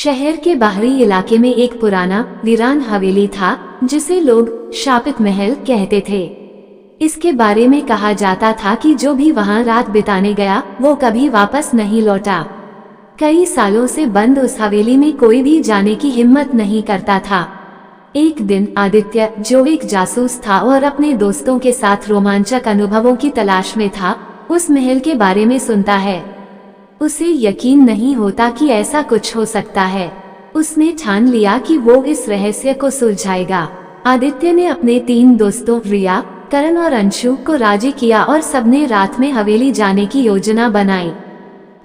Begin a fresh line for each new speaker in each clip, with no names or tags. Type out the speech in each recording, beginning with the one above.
शहर के बाहरी इलाके में एक पुराना वीरान हवेली था जिसे लोग शापित महल कहते थे। इसके बारे में कहा जाता था कि जो भी वहां रात बिताने गया वो कभी वापस नहीं लौटा। कई सालों से बंद उस हवेली में कोई भी जाने की हिम्मत नहीं करता था। एक दिन आदित्य, जो एक जासूस था और अपने दोस्तों के साथ रोमांचक अनुभवों की तलाश में था, उस महल के बारे में सुनता है। उसे यकीन नहीं होता कि ऐसा कुछ हो सकता है। उसने ठान लिया कि वो इस रहस्य को सुलझाएगा। आदित्य ने अपने 3 दोस्तों रिया, करण और अंशु को राजी किया और सबने रात में हवेली जाने की योजना बनाई।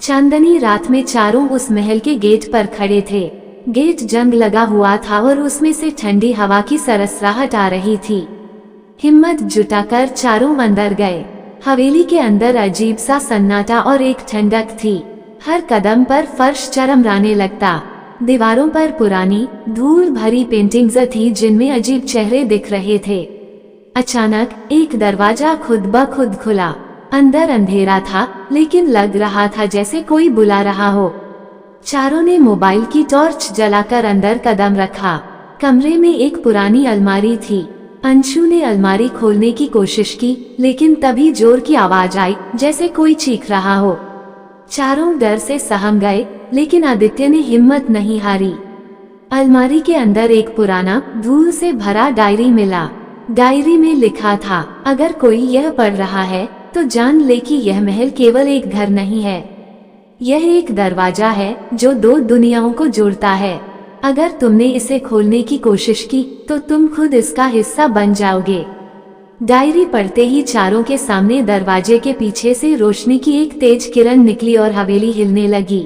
चांदनी रात में चारों उस महल के गेट पर खड़े थे। गेट जंग लगा हुआ था और उसमें से ठंडी हवा की सरसराहट आ रही थी। हिम्मत जुटाकर चारों अंदर गए। हवेली के अंदर अजीब सा सन्नाटा और एक ठंडक थी। हर कदम पर फर्श चरमराने लगता। दीवारों पर पुरानी धूल भरी पेंटिंग्स थी जिनमें अजीब चेहरे दिख रहे थे। अचानक एक दरवाजा खुद ब खुद खुला। अंदर अंधेरा था लेकिन लग रहा था जैसे कोई बुला रहा हो। चारों ने मोबाइल की टॉर्च जलाकर अंदर कदम रखा। कमरे में एक पुरानी अलमारी थी। अंशु ने अलमारी खोलने की कोशिश की लेकिन तभी जोर की आवाज आई जैसे कोई चीख रहा हो। चारों डर से सहम गए लेकिन आदित्य ने हिम्मत नहीं हारी। अलमारी के अंदर एक पुराना धूल से भरा डायरी मिला। डायरी में लिखा था, अगर कोई यह पढ़ रहा है तो जान ले कि यह महल केवल एक घर नहीं है, यह एक दरवाजा है जो 2 दुनियाओं को जोड़ता है। अगर तुमने इसे खोलने की कोशिश की तो तुम खुद इसका हिस्सा बन जाओगे। डायरी पढ़ते ही चारों के सामने दरवाजे के पीछे से रोशनी की एक तेज किरण निकली और हवेली हिलने लगी।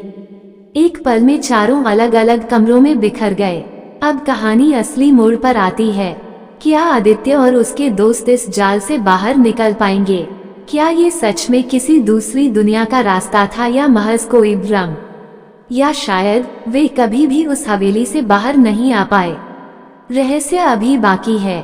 एक पल में चारों अलग अलग कमरों में बिखर गए। अब कहानी असली मोड़ पर आती है। क्या आदित्य और उसके दोस्त इस जाल से बाहर निकल पाएंगे? क्या ये सच में किसी दूसरी दुनिया का रास्ता था या महज कोई भ्रम? या शायद वे कभी भी उस हवेली से बाहर नहीं आ पाए। रहस्य अभी बाकी है।